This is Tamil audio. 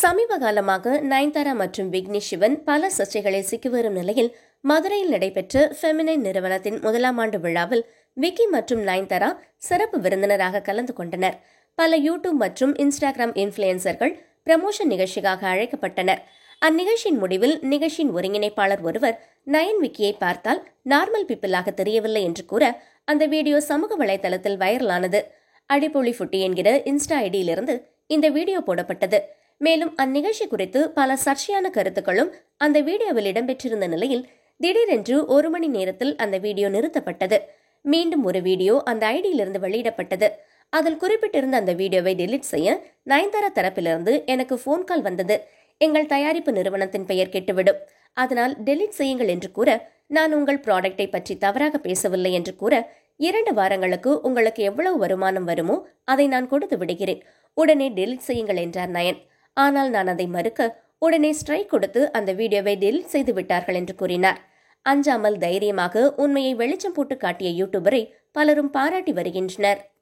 சமீப காலமாக நயன்தாரா மற்றும் விக்னேஷ் சிவன் பல சர்ச்சைகளில் சிக்கி வரும் நிலையில் மதுரையில் நடைபெற்ற ஃபெமினைன் நிறுவனத்தின் 1ஆம் ஆண்டு விழாவில் விக்கி மற்றும் நயன்தாரா சிறப்பு விருந்தினராக கலந்து கொண்டனர். பல யூடியூப் மற்றும் இன்ஸ்டாகிராம் இன்ஃபுளுசர்கள் ப்ரமோஷன் நிகழ்ச்சிக்காக அழைக்கப்பட்டனர். அந்நிகழ்ச்சியின் முடிவில் நிகழ்ச்சியின் ஒருங்கிணைப்பாளர் ஒருவர் நயன் விக்கியை பார்த்தால் நார்மல் பீப்பிளாக தெரியவில்லை என்று கூற அந்த வீடியோ சமூக வலைதளத்தில் வைரலானது. அடிப்பொலி ஃபுட்டி என்கிற இன்ஸ்டா ஐடியிலிருந்து இந்த வீடியோ போடப்பட்டது. மேலும் அந்நிகழ்ச்சி குறித்து பல சர்ச்சையான கருத்துக்களும் அந்த வீடியோவில் இடம்பெற்றிருந்த நிலையில் திடீரென்று 1 மணி நேரத்தில் அந்த வீடியோ நிறுத்தப்பட்டது. மீண்டும் ஒரு வீடியோ அந்த ஐடியிலிருந்து வெளியிடப்பட்டது. அதில் குறிப்பிட்டிருந்த அந்த வீடியோவை டெலீட் செய்ய நயன்தாரா தரப்பிலிருந்து எனக்கு போன் கால் வந்தது. எங்கள் தயாரிப்பு நிறுவனத்தின் பெயர் கெட்டுவிடும், அதனால் டெலீட் செய்யுங்கள் என்று கூற, நான் உங்கள் ப்ராடக்டை பற்றி தவறாக பேசவில்லை என்று கூற, 2 வாரங்களுக்கு உங்களுக்கு எவ்வளவு வருமானம் வருமோ அதை நான் கொடுத்து விடுகிறேன், உடனே டெலீட் செய்யுங்கள் என்றார் நயன். ஆனால் நான் அதை மறுக்க உடனே ஸ்ட்ரைக் கொடுத்து அந்த வீடியோவை டெலீட் செய்து விட்டார்கள் என்று கூறினார். அஞ்சாமல் தைரியமாக உண்மையை வெளிச்சம் போட்டு காட்டிய யூடியூபரை பலரும் பாராட்டி வருகின்றனர்.